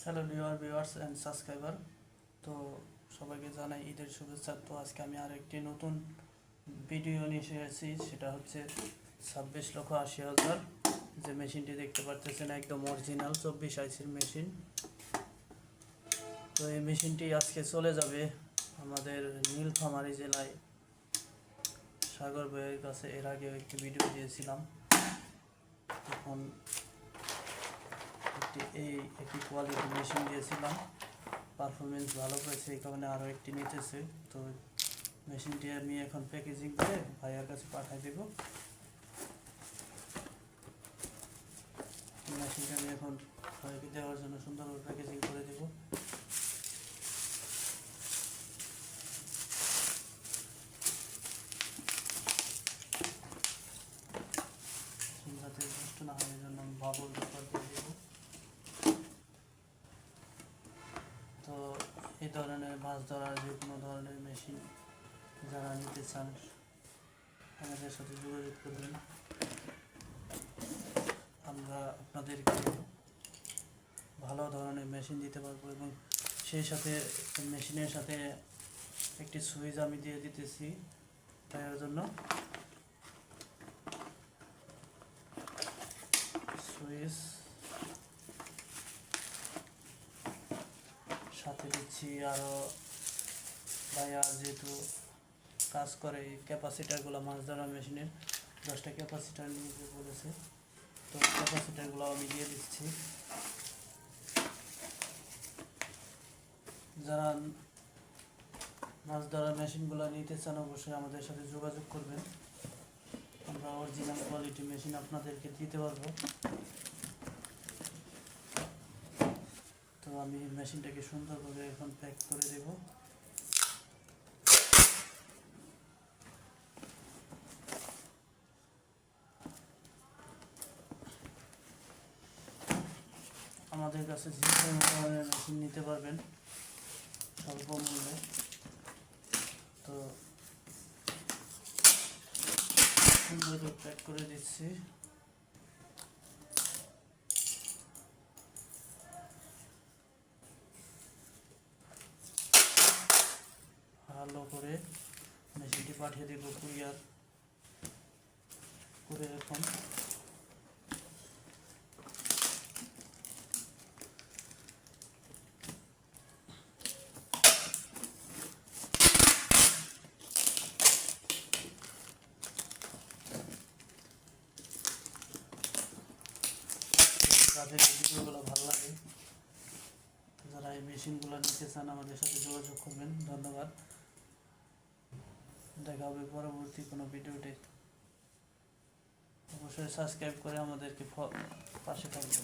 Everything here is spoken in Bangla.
Hello dear viewers and subscriber. তো সবাইকে জানাই ঈদের শুভেচ্ছা। তো আজকে আমি আর একটি নতুন ভিডিও নিয়ে এসেছি, সেটা হচ্ছে 26,80,000 যে মেশিনটি দেখতে পাচ্ছেন একদম অরিজিনাল 24 আইসির মেশিন। তো এই মেশিনটি আজকে চলে যাবে আমাদের নীলফামারী জেলায় সাগর ভাইয়ের কাছে। এর আগে একটি ভিডিও দিয়েছিলাম, তখন একটি কোয়ালিটি মেশিন দিয়েছিলাম, পারফরমেন্স ভালো পেয়েছে, এই কারণে আরও একটি নিতেছে। তো মেশিনটি আমি এখন প্যাকেজিং করে ভাইয়ার কাছে পাঠিয়ে দেব। মেশিনটা আমি এখন ভাইকে দেওয়ার জন্য সুন্দরভাবে প্যাকেজিং করে দেব। যাতে নষ্ট না হয়, জন্য আমি বাবল ব্যাপার দিয়ে দেব। তো এই ধরনের মাছ ধরার যে কোনো ধরনের মেশিন যারা নিতে চান আমাদের সাথে যোগাযোগ করবেন। আমরা আপনাদেরকে ভালো ধরনের মেশিন দিতে পারবো এবং সেই সাথে মেশিনের সাথে একটি সুইচ আমি দিয়ে দিতেছি তার জন্য। সুইচ সাথে দিচ্ছি আরও ভাইয়া যেহেতু কাজ করে এই ক্যাপাসিটারগুলো মাছ ধরা মেশিনের 10টা ক্যাপাসিটার নিয়ে বলেছে, তো ক্যাপাসিটারগুলো আমি দিয়ে দিচ্ছি। যারা মাছ ধরার মেশিনগুলো নিতে চান অবশ্যই আমাদের সাথে যোগাযোগ করবেন। আমরা অরিজিনাল কোয়ালিটি মেশিন আপনাদেরকে দিতে পারবো। তো আমি মেশিনটাকে সুন্দরভাবে এখন প্যাক করে দেব। আমাদের কাছে যে কোনো ধরনের মেশিন নিতে পারবেন স্বল্প মূল্যে। তো সুন্দরভাবে প্যাক করে দিচ্ছি। ভালো করে মেশিনটি পাঠিয়ে দেব কুরিয়ার করে। এখন যাদের ভিডিওগুলো ভালো লাগে, যারা এই মেশিনগুলো নিতে চান আমাদের সাথে যোগাযোগ করবেন। ধন্যবাদ। দেখা হবে পরবর্তী কোনো ভিডিওতে। অবশ্যই সাবস্ক্রাইব করে আমাদেরকে পাশে থাকবেন।